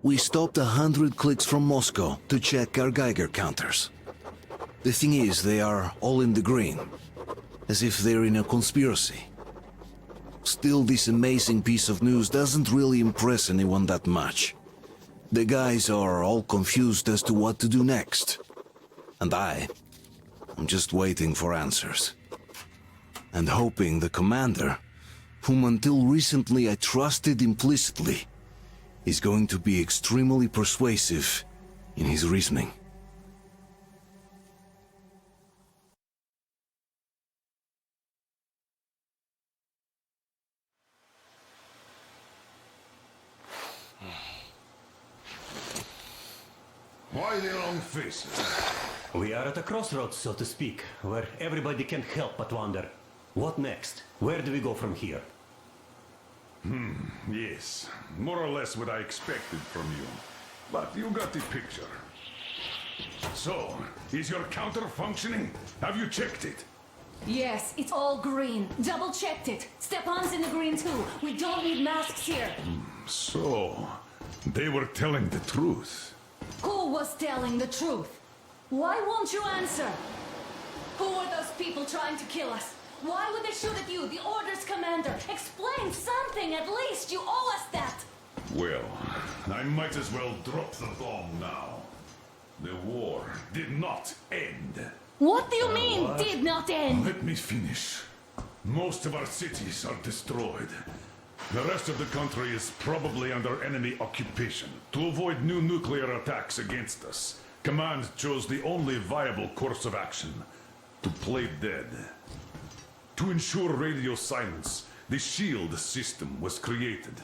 We stopped 100 clicks from Moscow to check our Geiger counters. The thing is, they are all in the green, as if they're in a conspiracy. Still, this amazing piece of news doesn't really impress anyone that much. The guys are all confused as to what to do next. And I'm just waiting for answers. And hoping the commander, whom until recently I trusted implicitly, is going to be extremely persuasive in his reasoning. Why the long faces? We are at a crossroads, so to speak, where everybody can't help but wonder, what next? Where do we go from here? Yes, more or less what I expected from you. But you got the picture. So, is your counter functioning? Have you checked it? Yes, it's all green. Double-checked it. Stepan's in the green too. We don't need masks here. So, they were telling the truth. Who was telling the truth? Why won't you answer? Who are those people trying to kill us? Why would they shoot at you, the Order's commander? Explain something, at least! You owe us that! Well, I might as well drop the bomb now. The war did not end. What do you mean, did not end? Let me finish. Most of our cities are destroyed. The rest of the country is probably under enemy occupation. To avoid new nuclear attacks against us, Command chose the only viable course of action: to play dead. To ensure radio silence, the SHIELD system was created.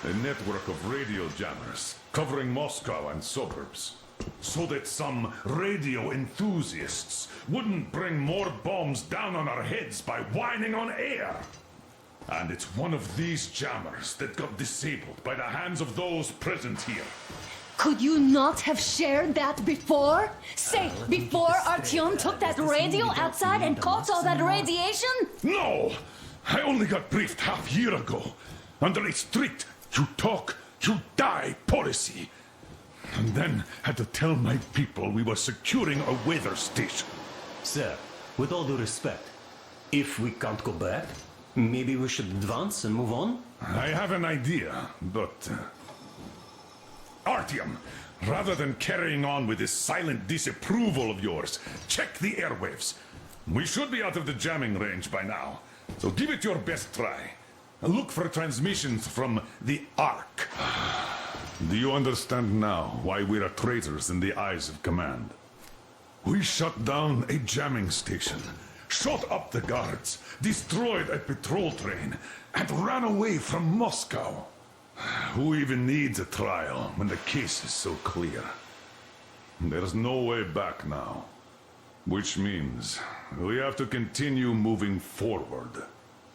A network of radio jammers covering Moscow and suburbs. So that some radio enthusiasts wouldn't bring more bombs down on our heads by whining on air. And it's one of these jammers that got disabled by the hands of those present here. Could you not have shared that before? Say, before Artyom took that radio outside and caught all that radiation? No! I only got briefed half-year ago. Under a strict, you talk, you die policy. And then had to tell my people we were securing a weather station. Sir, with all due respect, if we can't go back, maybe we should advance and move on? I have an idea, but... Artyom, rather than carrying on with this silent disapproval of yours, check the airwaves. We should be out of the jamming range by now, so give it your best try. Look for transmissions from the Ark. Do you understand now why we're traitors in the eyes of Command? We shut down a jamming station, shot up the guards, destroyed a patrol train, and ran away from Moscow. Who even needs a trial when the case is so clear? There's no way back now. Which means we have to continue moving forward.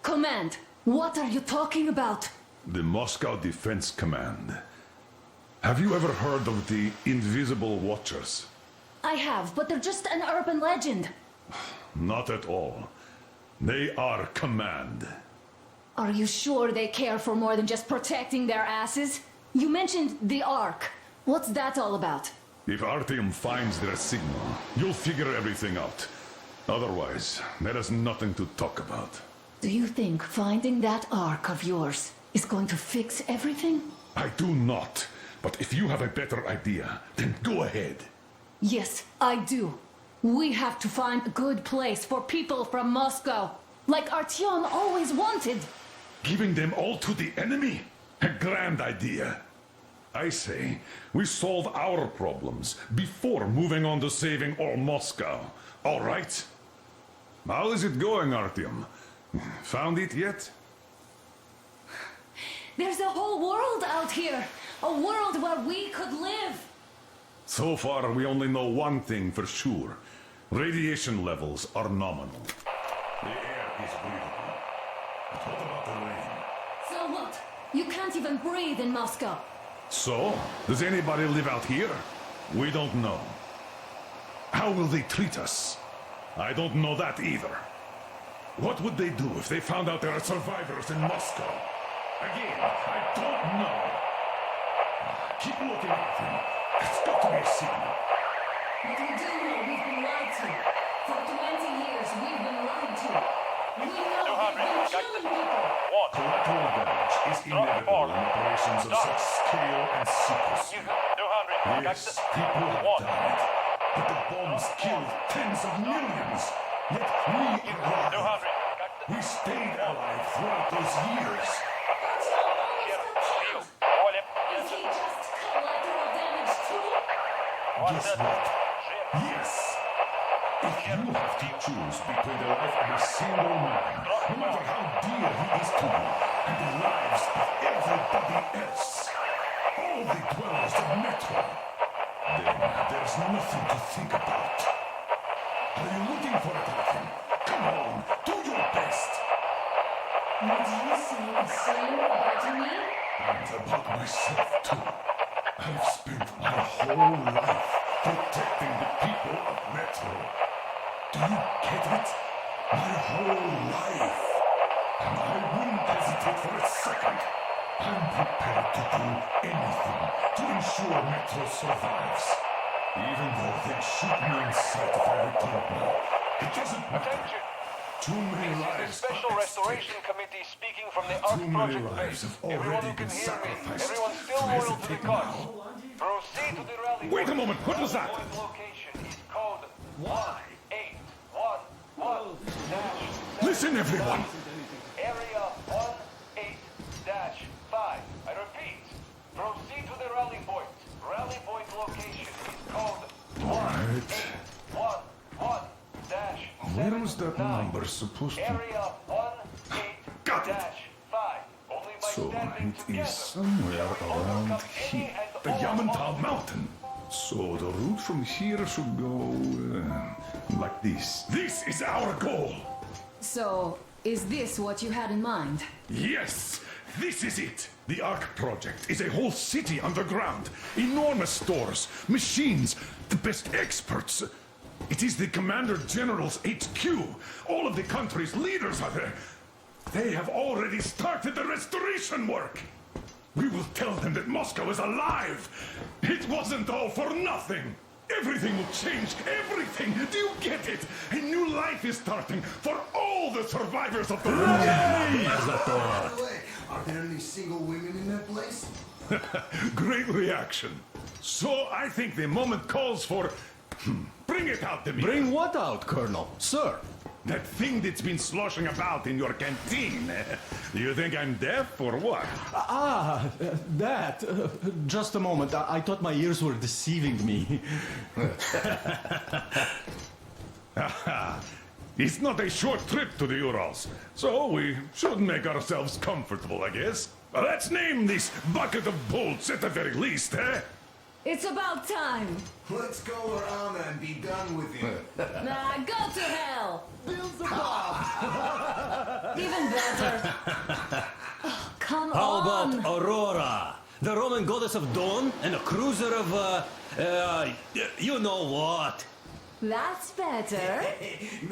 Command, what are you talking about? The Moscow Defense Command. Have you ever heard of the Invisible Watchers? I have, but they're just an urban legend. Not at all. They are Command. Are you sure they care for more than just protecting their asses? You mentioned the Ark. What's that all about? If Artyom finds their signal, you'll figure everything out. Otherwise, there is nothing to talk about. Do you think finding that Ark of yours is going to fix everything? I do not. But if you have a better idea, then go ahead. Yes, I do. We have to find a good place for people from Moscow, like Artyom always wanted. Giving them all to the enemy? A grand idea. I say, we solve our problems before moving on to saving all Moscow. All right? How is it going, Artyom? Found it yet? There's a whole world out here. A world where we could live. So far, we only know one thing for sure. Radiation levels are nominal. The air is breathable. But what about the rain? So what? You can't even breathe in Moscow. So? Does anybody live out here? We don't know. How will they treat us? I don't know that either. What would they do if they found out there are survivors in Moscow? Again, I don't know. Keep looking at him. It's got to be a signal. But we do know we've been lied to. For 20 years, we've been lied to. We know they've been killing people. Collateral damage is inevitable in operations of such scale and secrecy. Yes, people have died. But the bombs killed tens of millions. Yet we are alive. We stayed alive throughout those years. Is he just collateral damage too? Guess what? Yes. If you have to choose between the life of a single man, no matter how dear he is to you, and the lives of everybody else, all the dwellers of Metro, then there's nothing to think about. Are you looking for it, Arthur? Come on, do your best. Would you say the same about me? And about myself, too. I've spent my whole life protecting the people of Metro. Do you get it? My whole life. And I wouldn't hesitate for a second. I'm prepared to do anything to ensure Metro survives. Even though they'd shoot me in sight if I returned now. It doesn't matter. Too many lives Special are at Restoration stake. Committee speaking from the Ark Too many Project lives base. have Everyone already who can been hear me, sacrificed. everyone still To loyal to the hesitate cause. now. Proceed to the rally Wait a point. moment, what was that? Rally point location is code 1811-. Listen, everyone! Area 18-5. I repeat, proceed to the rally point. Rally point location is code 1811-. Where was that number supposed to be? Area Got it. 18-5. Only by So standing it together is somewhere around here. The Yamantau Mountain. So the route from here should go like this. This is our goal. So, is this what you had in mind? Yes, this is it. The Ark Project is a whole city underground. Enormous stores, machines, the best experts. It is the Commander General's HQ. All of the country's leaders are there. They have already started the restoration work. We will tell them that Moscow is alive. It wasn't all for nothing. Everything will change. Everything. Do you get it? A new life is starting for all the survivors of the war. By the way, are there any single women in that place? Great reaction. So I think the moment calls for... Bring it out, Dmitri. Bring what out, Colonel? Sir? That thing that's been sloshing about in your canteen. Do you think I'm deaf or what? That. Just a moment. I thought my ears were deceiving me. It's not a short trip to the Urals, so we should make ourselves comfortable, I guess. Let's name this bucket of bolts at the very least, eh? It's about time. Let's go around and be done with it. Nah, go to hell. Even better. Oh, come How on. about Aurora? The Roman goddess of dawn and a cruiser of, you know what? That's better.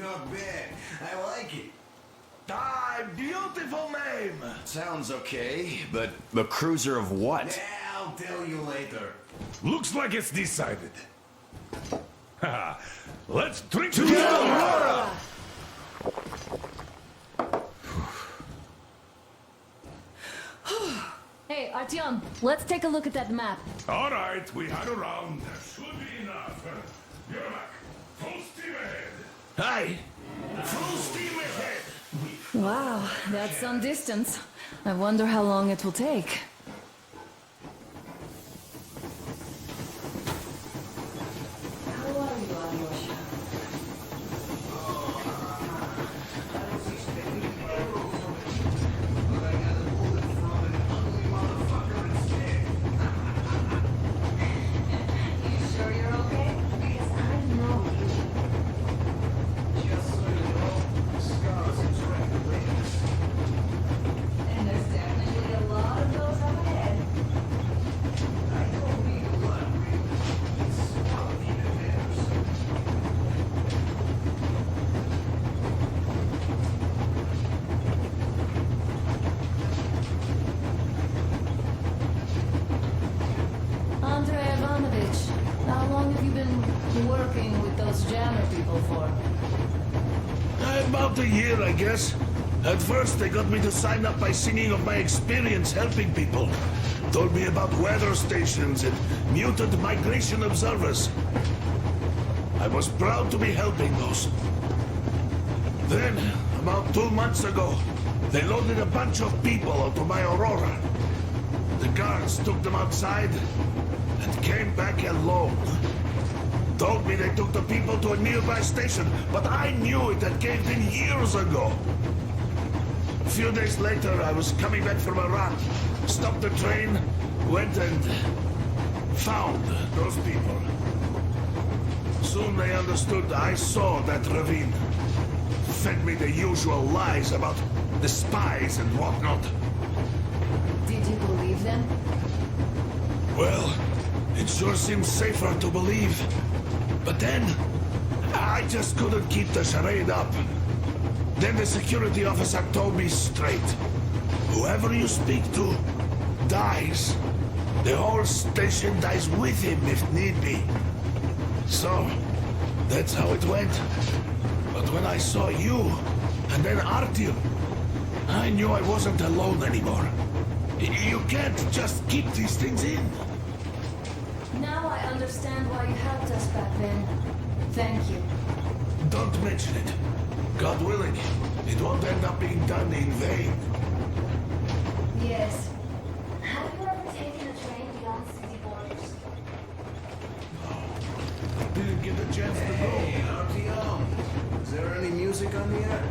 Not bad. I like it. Beautiful name! Sounds okay, but the cruiser of what? Yeah, I'll tell you later. Looks like it's decided. Let's drink to Aurora! Hey, Artyom, let's take a look at that map. All right, we had a round. That should be enough. You're back. Full steam ahead. Aye! Full steam ahead! Wow, that's some distance. I wonder how long it will take. How are you, Alyosha? You sure you're okay? Because I know you. Just so you know, scars and strength. And there's definitely a lot of those jammer people for? About a year, I guess. At first, they got me to sign up by singing of my experience helping people. Told me about weather stations and mutant migration observers. I was proud to be helping those. Then, about 2 months ago, they loaded a bunch of people onto my Aurora. The guards took them outside and came back alone. Told me they took the people to a nearby station, but I knew it had caved in years ago. A few days later, I was coming back from a run. Stopped the train, went and found those people. Soon they understood I saw that ravine. Fed me the usual lies about the spies and whatnot. Did you believe them? Well, it sure seems safer to believe. But then, I just couldn't keep the charade up. Then the security officer told me straight. Whoever you speak to dies. The whole station dies with him if need be. So, that's how it went. But when I saw you, and then Artyom, I knew I wasn't alone anymore. You can't just keep these things in. Now I understand why you helped us back then. Thank you. Don't mention it. God willing, it won't end up being done in vain. Yes. Have you ever taken a train beyond city borders? Didn't get a chance to go. Hey, Artyom. Is there any music on the air?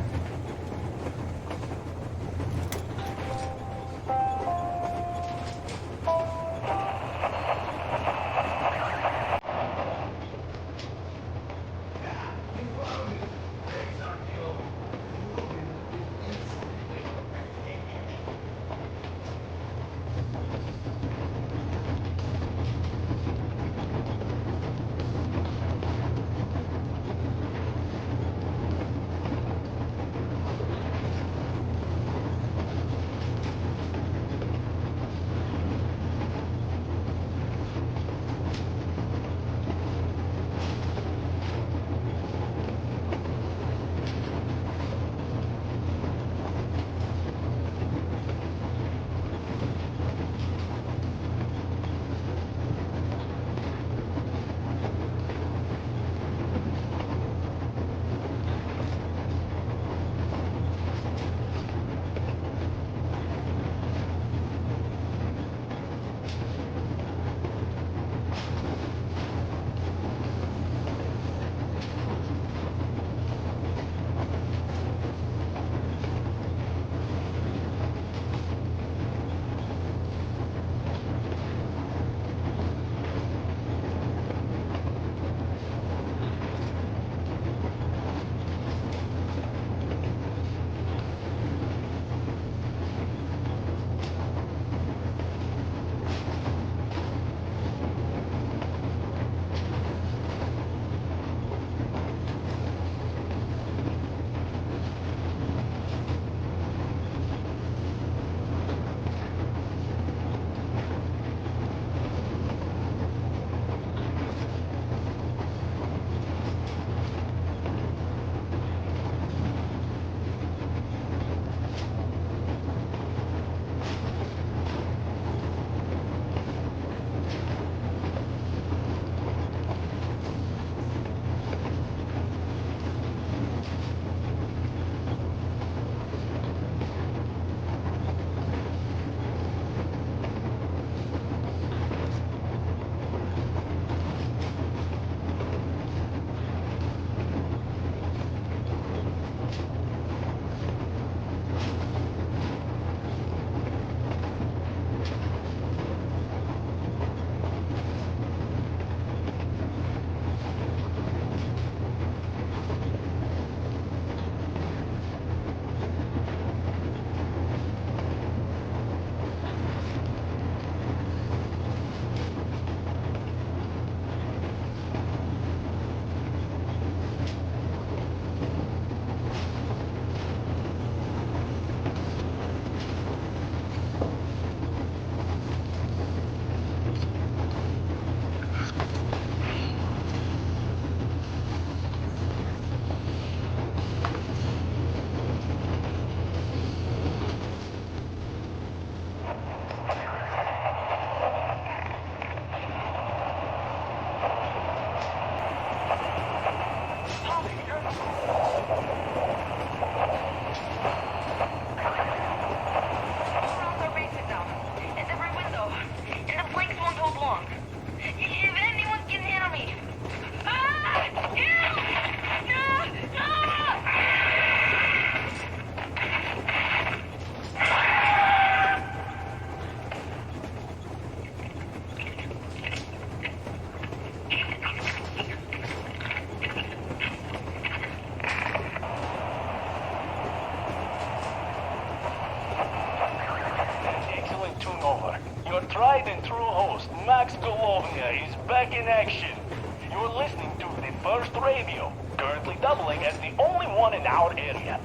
currently doubling as the only one in our area.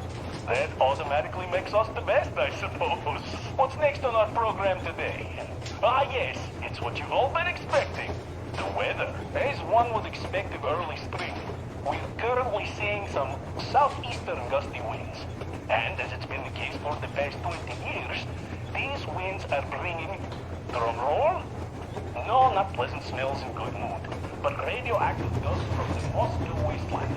That automatically makes us the best, I suppose. What's next on our program today? Ah, yes, it's what you've all been expecting. The weather, as one would expect of early spring. We're currently seeing some southeastern gusty winds. And as it's been the case for the past 20 years, these winds are bringing, drum roll? No, not pleasant smells and good mood, but radioactive dust from the Moscow wasteland.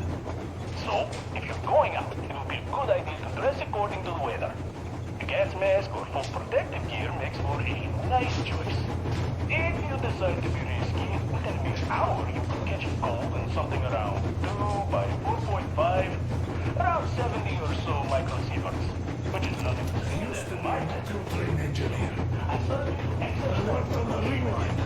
So, if you're going out, it would be a good idea to dress according to the weather. A gas mask or full protective gear makes for a nice choice. If you decide to be risky, within a mere hour you could catch a cold in something around 2 by 4.5, around 70 or so microsieverts, which is nothing to see that in my Train engineer. I worked on the ring line.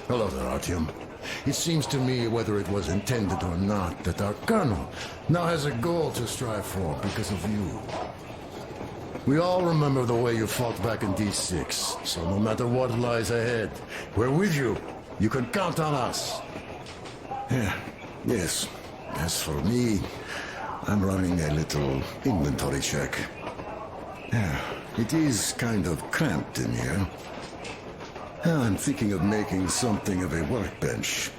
Hello there, Artyom. It seems to me, whether it was intended or not, that our colonel now has a goal to strive for because of you. We all remember the way you fought back in D6, so no matter what lies ahead, we're with you. You can count on us. Yeah, yes. As for me, I'm running a little inventory check. Yeah, it is kind of cramped in here. I'm thinking of making something of a workbench.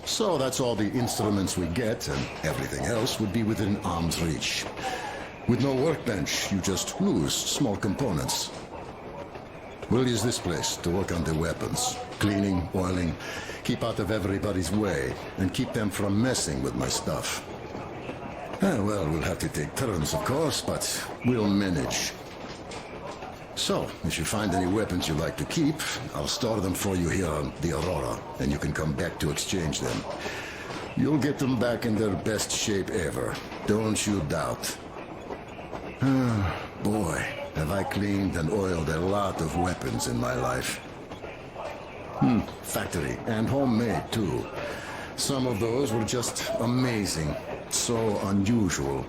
So that's all the instruments we get, and everything else would be within arm's reach. With no workbench, you just lose small components. We'll use this place to work on the weapons. Cleaning, oiling, keep out of everybody's way, and keep them from messing with my stuff. Well, we'll have to take turns, of course, but we'll manage. So, if you find any weapons you'd like to keep, I'll store them for you here on the Aurora, and you can come back to exchange them. You'll get them back in their best shape ever. Don't you doubt. Boy, have I cleaned and oiled a lot of weapons in my life. Factory and homemade, too. Some of those were just amazing. So unusual.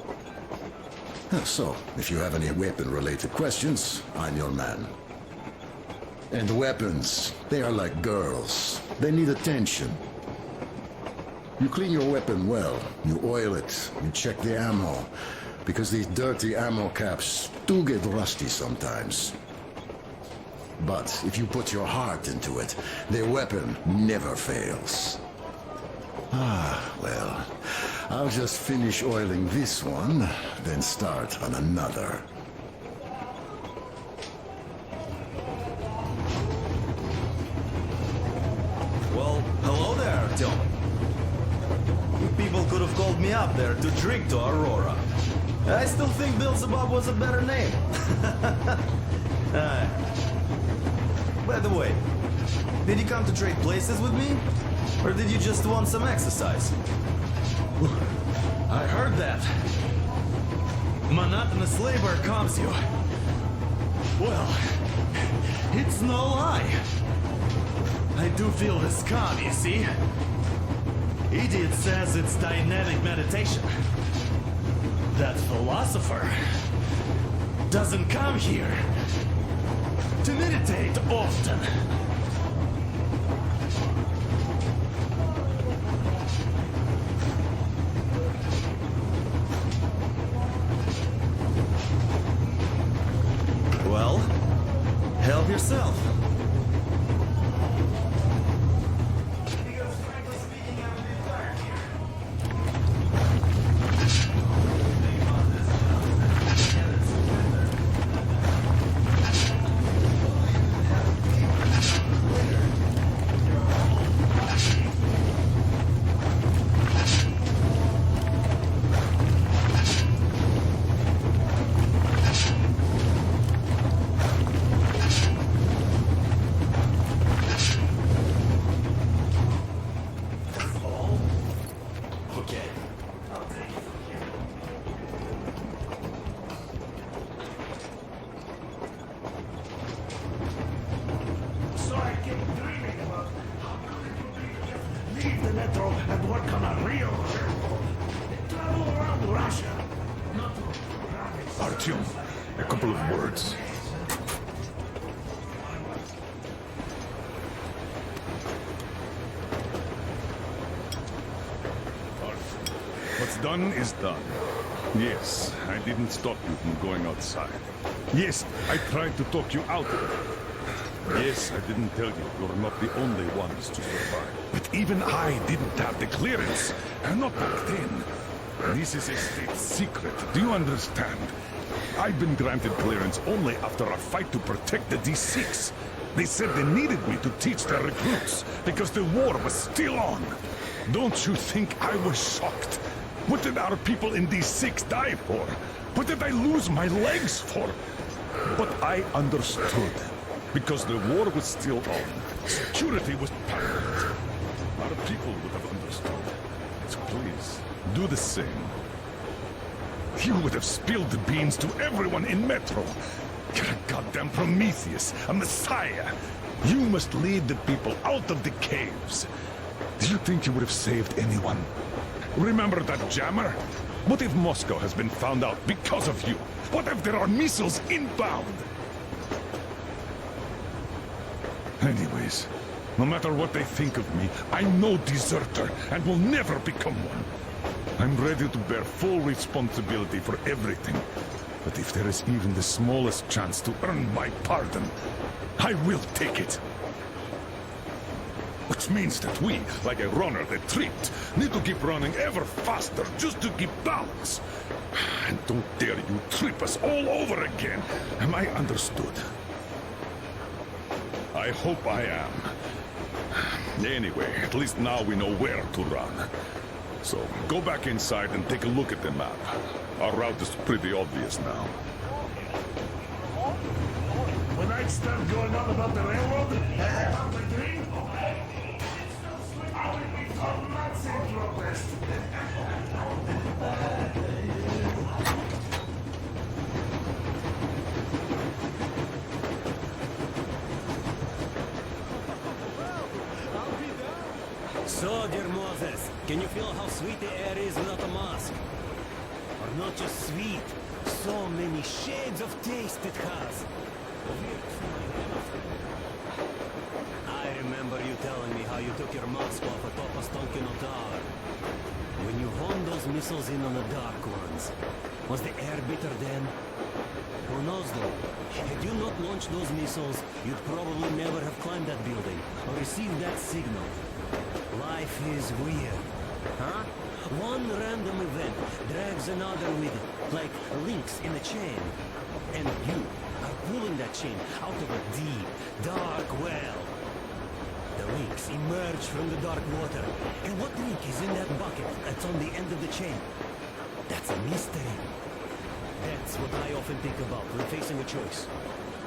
So, if you have any weapon-related questions, I'm your man. And weapons, they are like girls. They need attention. You clean your weapon well, you oil it, you check the ammo, because these dirty ammo caps do get rusty sometimes. But if you put your heart into it, the weapon never fails. Well, I'll just finish oiling this one, then start on another. Well, hello there, Artyom. You people could have called me up there to drink to Aurora. I still think Beelzebub was a better name. By the way, did you come to trade places with me? Or did you just want some exercise? I heard that. Monotonous labor calms you. Well, it's no lie. I do feel this calm, you see? Idiot says it's dynamic meditation. That philosopher doesn't come here to meditate often. Well, help yourself. Artyom, a couple of words. What's done is done. Yes, I didn't stop you from going outside. Yes, I tried to talk you out of it. Yes, I didn't tell you you're not the only ones to survive. But even I didn't have the clearance. Not back then. This is a state secret. Do you understand? I've been granted clearance only after a fight to protect the D6. They said they needed me to teach their recruits because the war was still on. Don't you think I was shocked? What did our people in D6 die for? What did I lose my legs for? But I understood. Because the war was still on. Security was paramount. Our people would have understood. So please, do the same. You would have spilled the beans to everyone in Metro. You're a goddamn Prometheus, a messiah. You must lead the people out of the caves. Do you think you would have saved anyone? Remember that jammer? What if Moscow has been found out because of you? What if there are missiles inbound? Anyways, no matter what they think of me, I'm no deserter and will never become one. I'm ready to bear full responsibility for everything. But if there is even the smallest chance to earn my pardon, I will take it. Which means that we, like a runner that tripped, need to keep running ever faster just to keep balance. And don't dare you trip us all over again. Am I understood? I hope I am. Anyway, at least now we know where to run. So, go back inside and take a look at the map. Our route is pretty obvious now. When I start going on about the railroad, about the dream, I will become Nazi protest. So, dear Moses, can you feel how sweet the air is without a mask? Or not just sweet, so many shades of taste it has. I remember you telling me how you took your mask off atop a Stonkino Tower. When you honed those missiles in on the Dark Ones, was the air bitter then? Who knows though? Had you not launched those missiles, you'd probably never have climbed that building or received that signal. Life is weird, huh? One random event drags another with it, like links in a chain. And you are pulling that chain out of a deep, dark well. The links emerge from the dark water. And what link is in that bucket that's on the end of the chain? That's a mystery. That's what I often think about when facing a choice.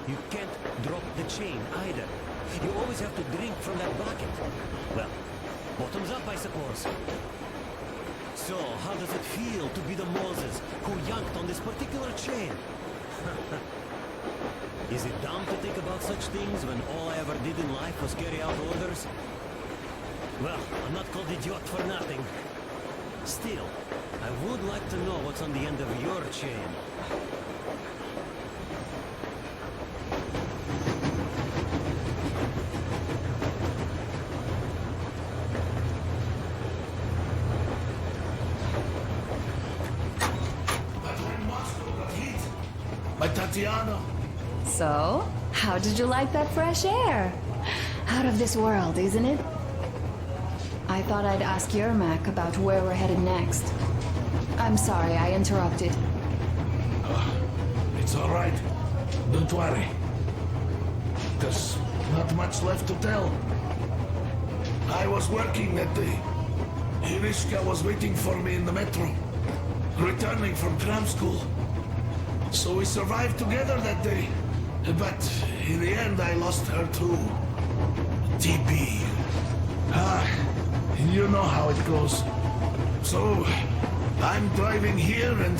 You can't drop the chain either. You always have to drink from that bucket. Well, bottoms up, I suppose. So, how does it feel to be the Moses who yanked on this particular chain? Is it dumb to think about such things when all I ever did in life was carry out orders? Well, I'm not called idiot for nothing. Still, I would like to know what's on the end of your chain. My Tatiana. So, how did you like that fresh air? Out of this world, isn't it? I thought I'd ask Yermak about where we're headed next. I'm sorry I interrupted. It's all right. Don't worry. There's not much left to tell. I was working that day. Irishka was waiting for me in the metro, returning from cram school. So we survived together that day. But in the end, I lost her too. TP. You know how it goes. So, I'm driving here and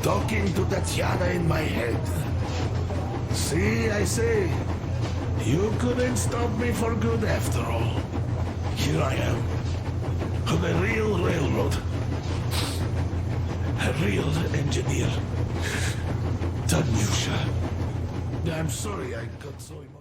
talking to Tatiana in my head. See, I say, you couldn't stop me for good after all. Here I am, on a real railroad. A real engineer. Tanyusha. I'm sorry I got so emotional.